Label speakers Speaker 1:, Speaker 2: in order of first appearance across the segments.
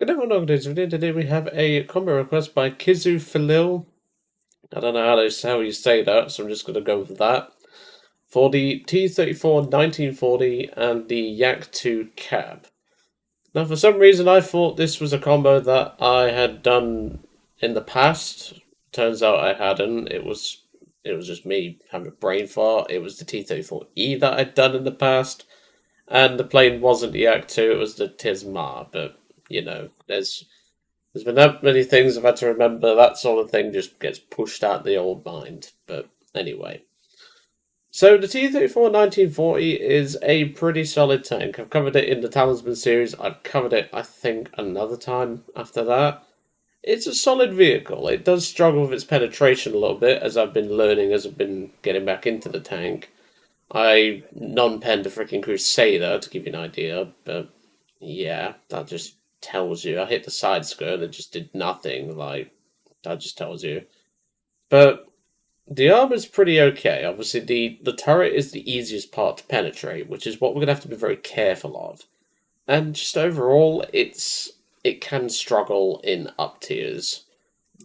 Speaker 1: Good everyone, nowadays video. Today we have a combo request by Kizu Filil. I don't know how you say that, so I'm just going to go with that. For the T-34 1940 and the Yak-2 KABB. Now, for some reason, I thought this was a combo that I had done in the past. Turns out I hadn't. It was just me having a brain fart. It was the T-34E that I'd done in the past, and the plane wasn't the Yak-2. It was the Tismar, but. You know, there's been that many things I've had to remember. That sort of thing just gets pushed out the old mind. But anyway. So the T-34 1940 is a pretty solid tank. I've covered it in the Talisman series. I've covered it, I think, another time after that. It's a solid vehicle. It does struggle with its penetration a little bit, as I've been learning as I've been getting back into the tank. I non-penned a freaking Crusader, to give you an idea, but yeah, that just tells you. I hit the side skirt and it just did nothing. Like, that just tells you. But the armor's pretty okay. Obviously, the turret is the easiest part to penetrate, which is what we're going to have to be very careful of. And just overall, it can struggle in up tiers.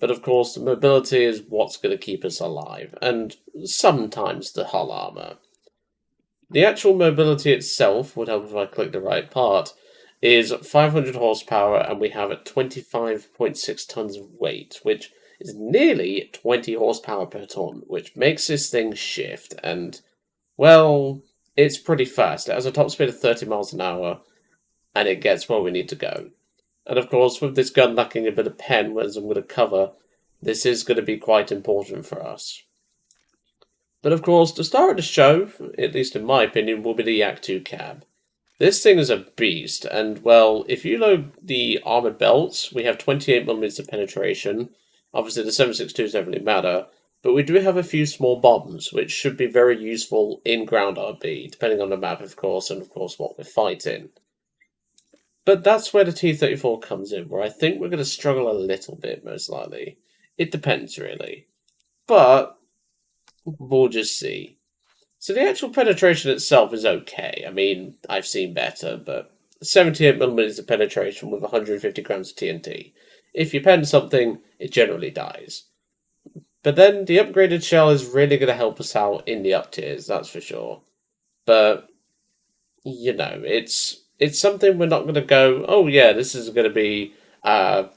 Speaker 1: But of course, the mobility is what's going to keep us alive. And sometimes the hull armor. The actual mobility itself would help if I click the right part. Is 500 horsepower, and we have 25.6 tons of weight, which is nearly 20 horsepower per ton, which makes this thing shift, and, well, it's pretty fast. It has a top speed of 30 miles an hour, and it gets where we need to go. And of course, with this gun lacking a bit of pen, as I'm going to cover, this is going to be quite important for us. But of course, the star of the show, at least in my opinion, will be the Yak-2 KABB. This thing is a beast, and, well, if you load the armored belts, we have 28mm of penetration. Obviously, the 7.62s don't really matter, but we do have a few small bombs, which should be very useful in ground RB, depending on the map, of course, and, of course, what we're fighting. But that's where the T-34 comes in, where I think we're going to struggle a little bit, most likely. It depends, really. But we'll just see. So the actual penetration itself is okay. I mean, I've seen better, but 78mm of penetration with 150 grams of TNT. If you pen something, it generally dies. But then the upgraded shell is really going to help us out in the up tiers, that's for sure. But, you know, it's something we're not going to go, oh yeah, this is going to be up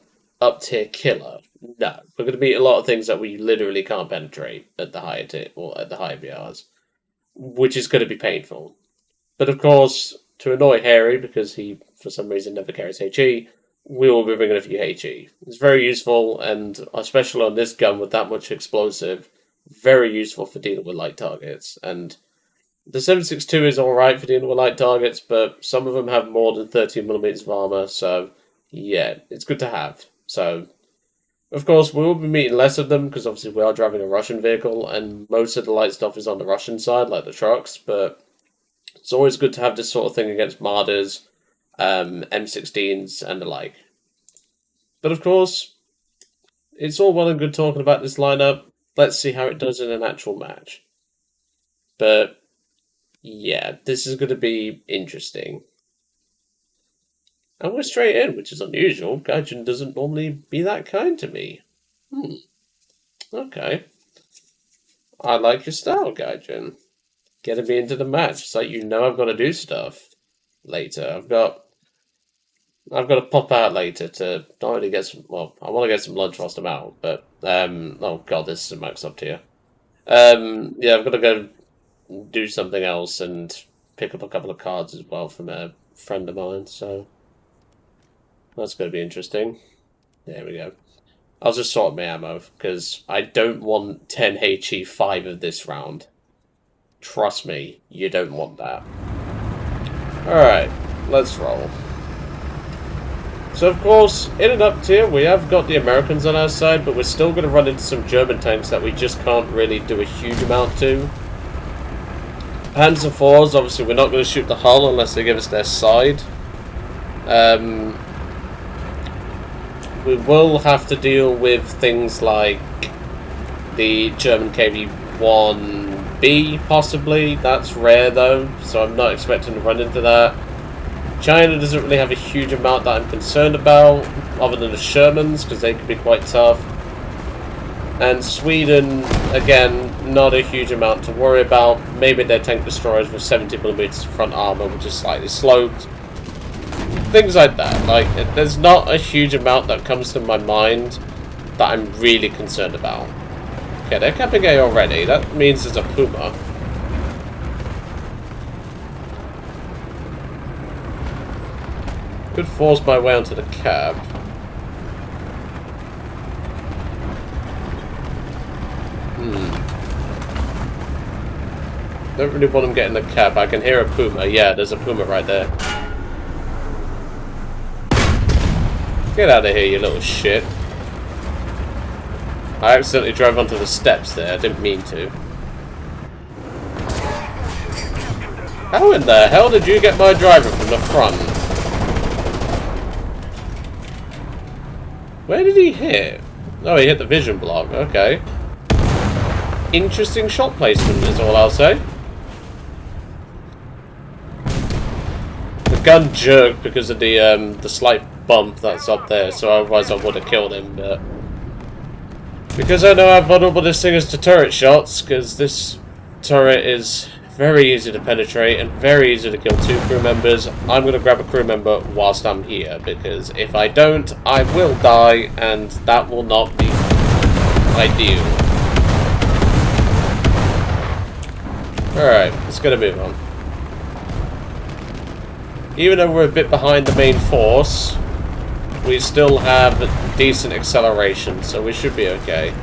Speaker 1: tier killer. No, we're going to meet a lot of things that we literally can't penetrate at the higher tier, or at the higher BRs. Which is going to be painful. But of course, to annoy Harry, because he, for some reason, never carries HE, we will be bringing a few HE. It's very useful, and especially on this gun with that much explosive, very useful for dealing with light targets. And the 7.62 is alright for dealing with light targets, but some of them have more than 13mm of armor, so yeah, it's good to have. So, of course, we will be meeting less of them, because obviously we are driving a Russian vehicle, and most of the light stuff is on the Russian side, like the trucks, but it's always good to have this sort of thing against Marders, M16s, and the like. But of course, it's all well and good talking about this lineup. Let's see how it does in an actual match. But, yeah, this is going to be interesting. And we're straight in, which is unusual. Gaijin doesn't normally be that kind to me. Okay. I like your style, Gaijin. Getting me into the match. It's like, you know I've got to do stuff later. I've got to pop out later to not only get some, well, I want to get some lunch whilst I'm out, but, oh god, this is a max up tier. Yeah, I've got to go do something else and pick up a couple of cards as well from a friend of mine, so that's going to be interesting. There we go. I'll just sort my ammo, because I don't want 10 HE 5 of this round. Trust me, you don't want that. Alright, let's roll. So of course, in and up tier, we have got the Americans on our side, but we're still going to run into some German tanks that we just can't really do a huge amount to. Panzer IVs, obviously we're not going to shoot the hull unless they give us their side. We will have to deal with things like the German KV-1B, possibly. That's rare, though, so I'm not expecting to run into that. China doesn't really have a huge amount that I'm concerned about, other than the Shermans, because they can be quite tough. And Sweden, again, not a huge amount to worry about. Maybe their tank destroyers with 70mm front armor, which is slightly sloped. Things like that. Like, there's not a huge amount that comes to my mind that I'm really concerned about. Okay, they're capping A already. That means there's a Puma. Could force my way onto the cab. Don't really want him getting the cab. I can hear a Puma. Yeah, there's a Puma right there. Get out of here, you little shit. I accidentally drove onto the steps there. I didn't mean to. How in the hell did you get my driver from the front? Where did he hit? Oh, he hit the vision block. Okay. Interesting shot placement is all I'll say. The gun jerked because of the slight bump that's up there, so otherwise I would have killed him, but because I know how vulnerable this thing is to turret shots, because this turret is very easy to penetrate and very easy to kill 2 crew members, I'm going to grab a crew member whilst I'm here, because if I don't, I will die, and that will not be ideal. Alright, let's get a move on. Even though we're a bit behind the main force, we still have decent acceleration, so we should be okay.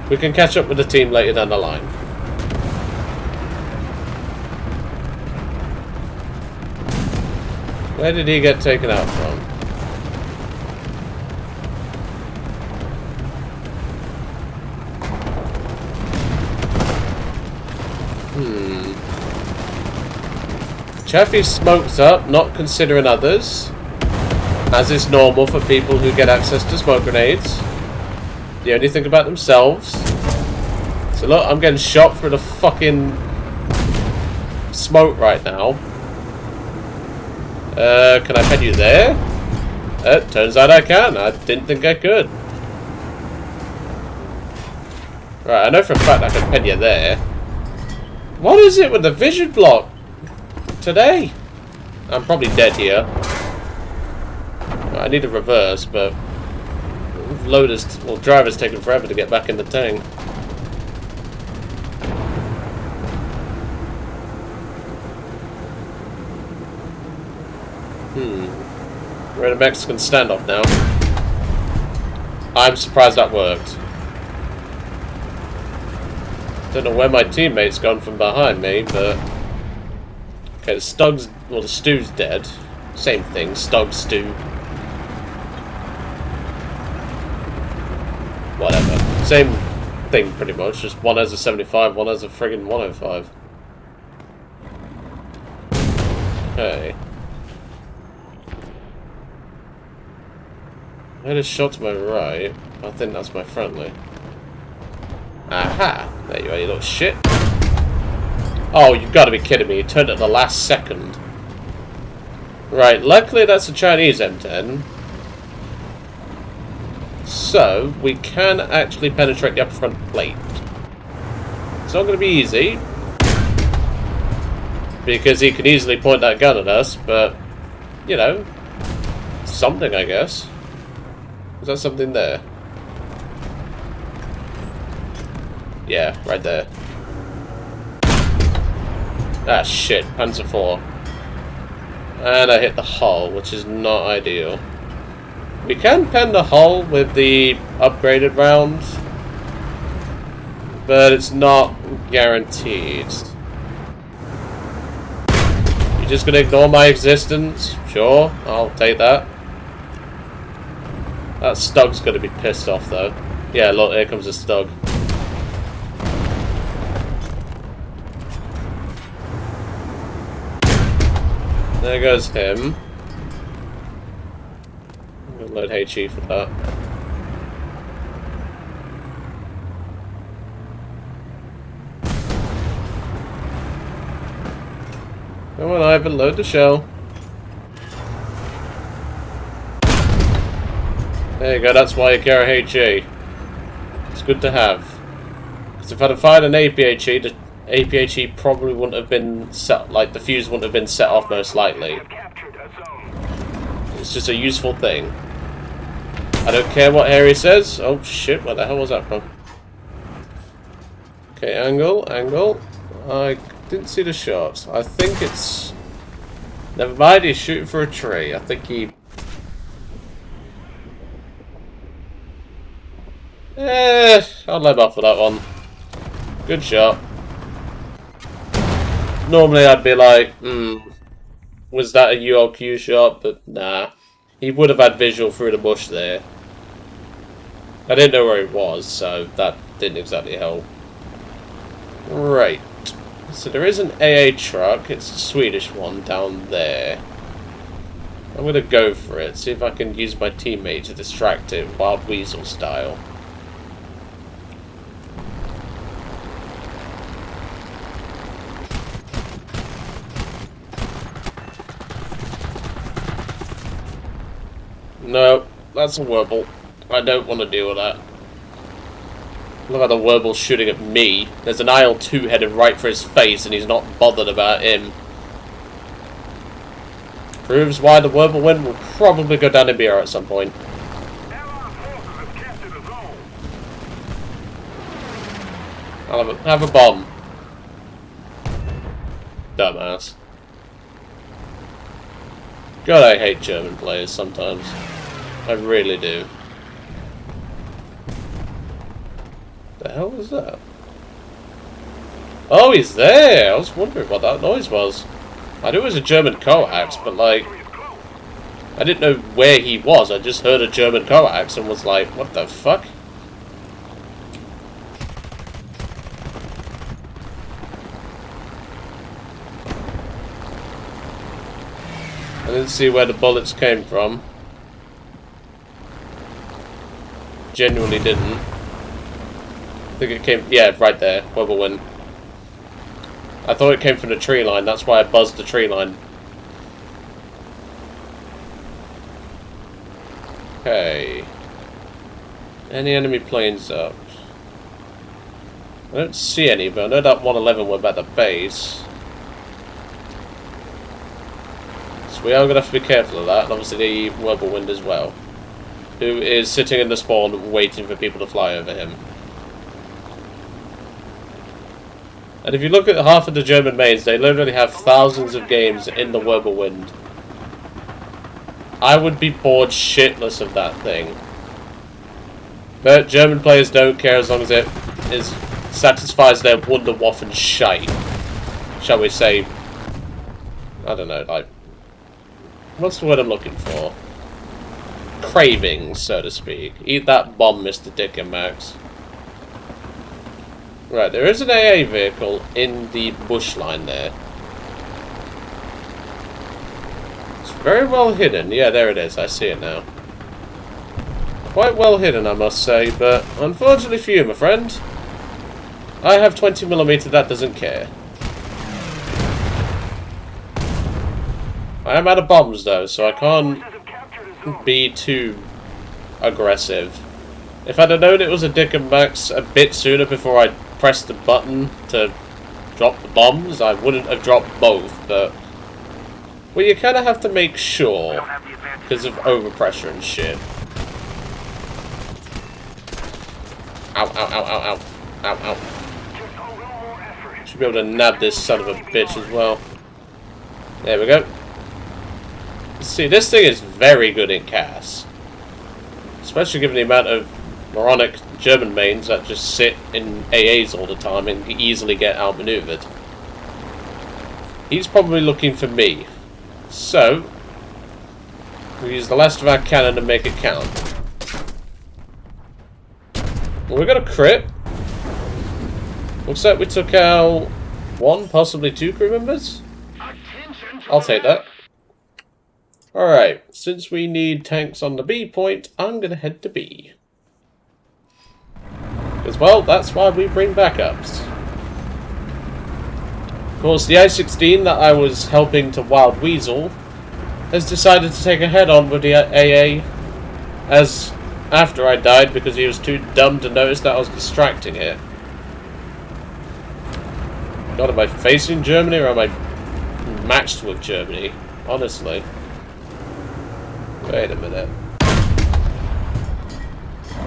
Speaker 1: We can catch up with the team later down the line. Where did he get taken out from? Chaffee smokes up, not considering others, as is normal for people who get access to smoke grenades. They only think about themselves. So look, I'm getting shot through the fucking smoke right now. Can I pen you there? Turns out I can. I didn't think I could. Right, I know for a fact I can pen you there. What is it with the vision block today? I'm probably dead here. I need a reverse, but driver's taking forever to get back in the tank. We're in a Mexican standoff now. I'm surprised that worked. Don't know where my teammate's gone from behind me, but okay, the stew's dead. Same thing, Stug, stew. Whatever. Same thing, pretty much. Just one has a 75, one has a friggin' 105. Okay. I had a shot to my right. I think that's my friendly. Aha! There you are, you little shit. Oh, you've got to be kidding me. You turned at the last second. Right, luckily that's a Chinese M10. So, we can actually penetrate the upper front plate. It's not going to be easy, because he can easily point that gun at us, but, you know, something, I guess. Is that something there? Yeah, right there. Ah, shit. Panzer IV. And I hit the hull, which is not ideal. We can pen the hull with the upgraded rounds, but it's not guaranteed. You're just gonna ignore my existence? Sure, I'll take that. That Stug's gonna be pissed off though. Yeah, look, here comes a Stug. There goes him. I'm gonna load HE for that. Come on, Ivan, load the shell. There you go, that's why you carry HE. It's good to have. Because if I'd have fired an APHE, the APHE probably wouldn't have been set, like the fuse wouldn't have been set off most likely. It's just a useful thing. I don't care what Harry says. Oh shit, where the hell was that from? Okay, angle. I didn't see the shots. I think it's... Never mind, he's shooting for a tree. I think he... I'll let him off for that one. Good shot. Normally I'd be like, was that a ULQ shot? But nah. He would have had visual through the bush there. I didn't know where it was, so that didn't exactly help. Right. So there is an AA truck. It's a Swedish one down there. I'm going to go for it. See if I can use my teammate to distract it, Wild Weasel style. No, that's a Wurble. I don't want to deal with that. Look at the Wurble's shooting at me. There's an IL-2 headed right for his face and he's not bothered about him. Proves why the Wurble win will probably go down in BR at some point. I'll have a bomb. Dumbass. God, I hate German players sometimes. I really do. The hell was that? Oh, he's there! I was wondering what that noise was. I knew it was a German coax, but like... I didn't know where he was. I just heard a German coax and was like, what the fuck? I didn't see where the bullets came from. Genuinely didn't. I think it came... Yeah, right there. Win. I thought it came from the tree line. That's why I buzzed the tree line. Okay. Any enemy planes up? I don't see any, but I know that 111 were at the base. So we are going to have to be careful of that, and obviously the Whirlwind as well. Who is sitting in the spawn waiting for people to fly over him. And if you look at half of the German mains, they literally have thousands of games in the Whirlwind. I would be bored shitless of that thing. But German players don't care as long as it satisfies their Wunderwaffen shite. Shall we say, I don't know, like, what's the word I'm looking for? Cravings, so to speak. Eat that bomb, Mr. Dick and Max. Right, there is an AA vehicle in the bush line there. It's very well hidden. Yeah, there it is. I see it now. Quite well hidden, I must say, but unfortunately for you, my friend, I have 20mm that doesn't care. I am out of bombs, though, so I can't be too aggressive. If I'd have known it was a Dick and Max a bit sooner before I pressed the button to drop the bombs, I wouldn't have dropped both, but... Well, you kind of have to make sure, because of overpressure and shit. Ow, ow, ow, ow, ow. Ow, ow. Should be able to nab this son of a bitch as well. There we go. See, this thing is very good in CAS. Especially given the amount of moronic German mains that just sit in AAs all the time and easily get outmaneuvered. He's probably looking for me. So, we'll use the last of our cannon to make it count. Well, we got a crit. Looks like we took out 1, possibly 2 crew members. I'll take that. Alright, since we need tanks on the B point, I'm going to head to B. Because, well, that's why we bring backups. Of course, the I-16 that I was helping to Wild Weasel has decided to take a head-on with the AA, as after I died because he was too dumb to notice that I was distracting it. God, am I facing Germany or am I matched with Germany? Honestly. Wait a minute.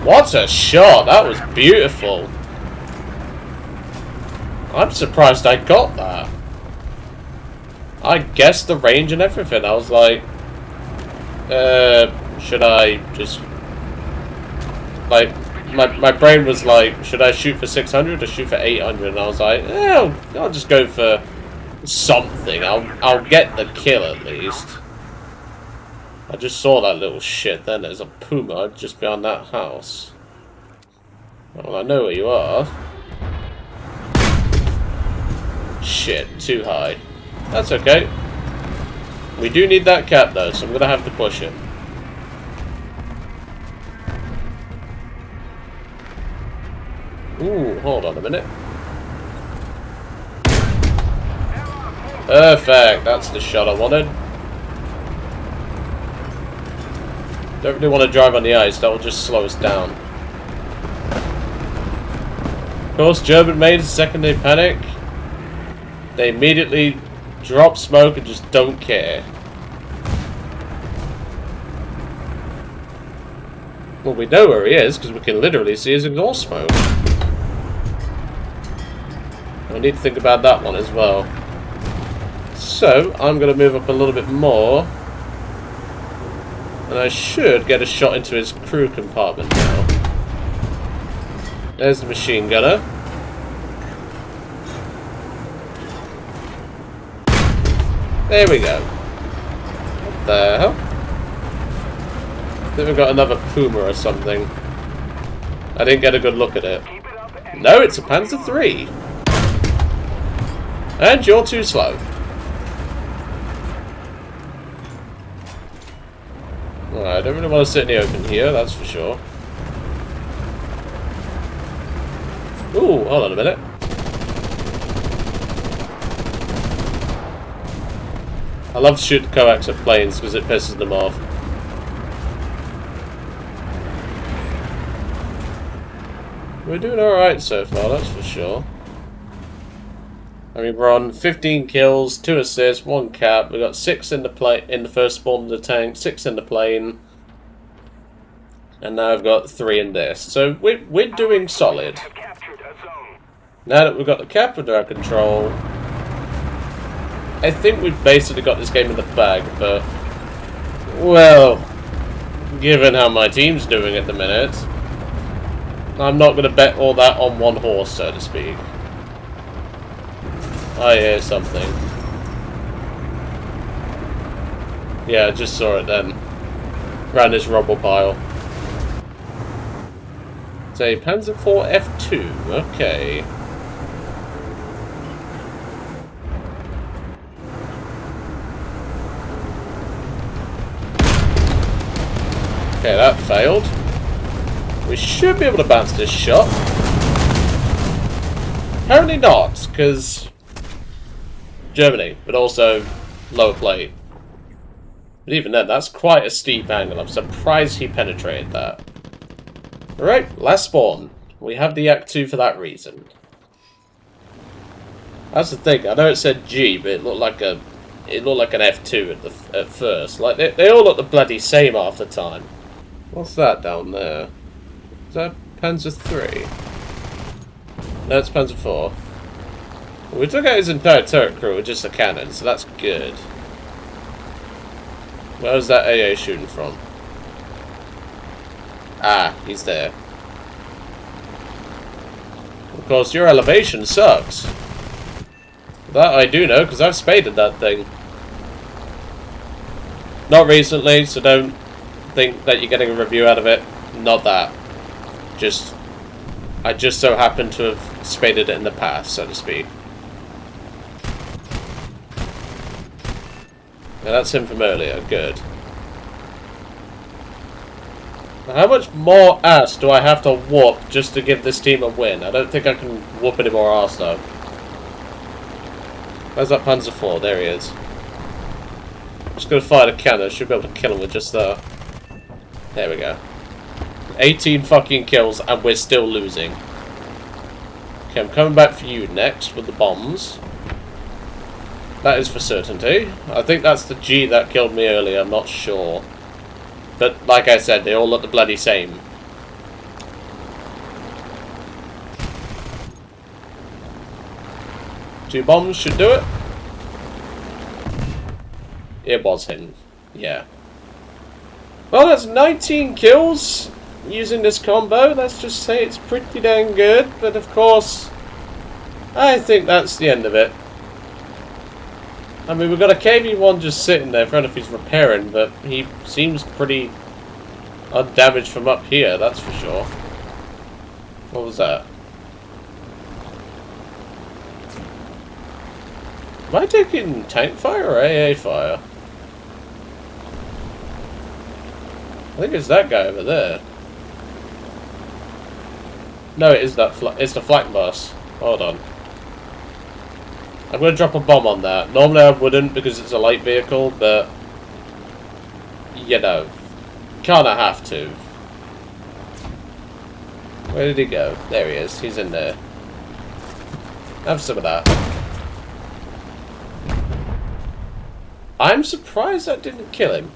Speaker 1: What a shot! That was beautiful. I'm surprised I got that. I guessed the range and everything. I was like, should I just... Like, my brain was like, should I shoot for 600 or shoot for 800? And I was like, I'll just go for something. I'll get the kill at least. I just saw that little shit. Then there's a puma just behind that house. Well, I know where you are. Shit, too high. That's okay. We do need that cap though, so I'm gonna have to push it. Ooh, hold on a minute. Perfect, that's the shot I wanted. Don't really want to drive on the ice, that will just slow us down. Of course, German made a second they panic. They immediately drop smoke and just don't care. Well, we know where he is because we can literally see his exhaust smoke. I need to think about that one as well. So, I'm going to move up a little bit more. And I should get a shot into his crew compartment now. There's the machine gunner. There we go. What the hell? I think we've got another Puma or something. I didn't get a good look at it. No, it's a Panzer III. And you're too slow. Alright, I don't really want to sit in the open here, that's for sure. Ooh, hold on a minute. I love to shoot the coax at planes because it pisses them off. We're doing alright so far, that's for sure. I mean, we're on 15 kills, 2 assists, 1 cap. We got 6 in the first spawn of the tank, 6 in the plane, and now I've got 3 in this. So we're doing solid. Now that we've got the cap under our control, I think we've basically got this game in the bag. But well, given how my team's doing at the minute, I'm not going to bet all that on one horse, so to speak. I hear something. Yeah, I just saw it then. Around this rubble pile. It's a Panzer IV F2. Okay. Okay, that failed. We should be able to bounce this shot. Apparently not, because Germany, but also lower plate. But even then, that's quite a steep angle. I'm surprised he penetrated that. Alright, last spawn. We have the Yak-2 for that reason. That's the thing. I know it said G, but it looked like an F2 at first. Like they all look the bloody same half the time. What's that down there? Is that Panzer III? No, it's Panzer IV. We took out his entire turret crew with just a cannon, so that's good. Where was that AA shooting from? Ah, he's there. Of course, your elevation sucks. That I do know, because I've spaded that thing. Not recently, so don't think that you're getting a review out of it. Not that. I just so happen to have spaded it in the past, so to speak. Now that's him from earlier. Good. Now how much more ass do I have to whoop just to give this team a win? I don't think I can whoop any more ass though. Where's that Panzer IV? There he is. I'm just going to fire the cannon. Should be able to kill him with just that. There we go. 18 fucking kills and we're still losing. Okay, I'm coming back for you next with the bombs. That is for certainty. I think that's the G that killed me earlier, I'm not sure. But like I said, they all look the bloody same. Two bombs should do it. It was him. Yeah. Well, that's 19 kills using this combo. Let's just say it's pretty dang good. But of course, I think that's the end of it. I mean, we've got a KV-1 just sitting there. I don't know if he's repairing, but he seems pretty undamaged from up here, that's for sure. What was that? Am I taking tank fire or AA fire? I think it's that guy over there. No, it is that. It's the flak bus. Hold on. I'm going to drop a bomb on that. Normally I wouldn't because it's a light vehicle, but you know, kind of have to. Where did he go? There he is. He's in there. Have some of that. I'm surprised that didn't kill him.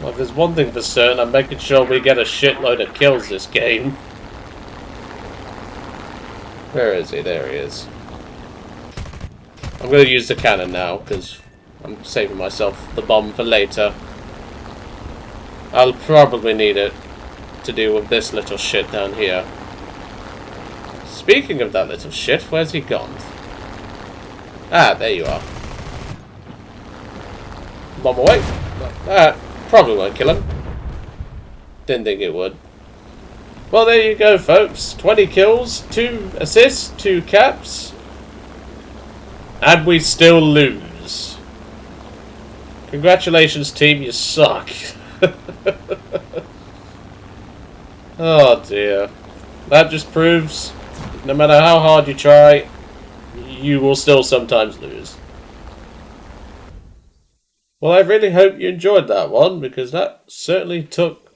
Speaker 1: Well, there's one thing for certain, I'm making sure we get a shitload of kills this game. Where is he? There he is. I'm going to use the cannon now, because I'm saving myself the bomb for later. I'll probably need it to deal with this little shit down here. Speaking of that little shit, where's he gone? Ah, there you are. Bomb away. That probably won't kill him. Didn't think it would. Well, there you go, folks. 20 kills, 2 assists, 2 caps. And we still lose. Congratulations, team. You suck. Oh, dear. That just proves, no matter how hard you try, you will still sometimes lose. Well, I really hope you enjoyed that one, because that certainly took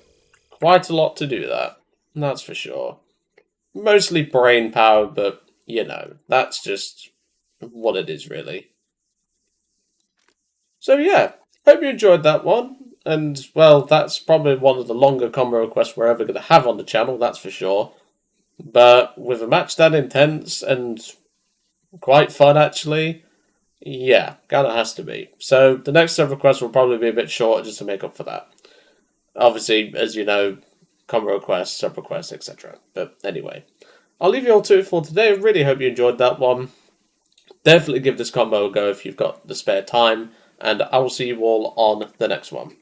Speaker 1: quite a lot to do that. That's for sure. Mostly brain power, but, you know, that's just what it is, really. So, yeah, hope you enjoyed that one. And, well, that's probably one of the longer combo requests we're ever going to have on the channel, that's for sure. But with a match that intense and quite fun, actually, yeah, kinda has to be. So the next set of requests will probably be a bit shorter just to make up for that. Obviously, as you know, combo requests, sub requests, etc. But anyway, I'll leave you all to it for today. I really hope you enjoyed that one. Definitely give this combo a go if you've got the spare time, and I will see you all on the next one.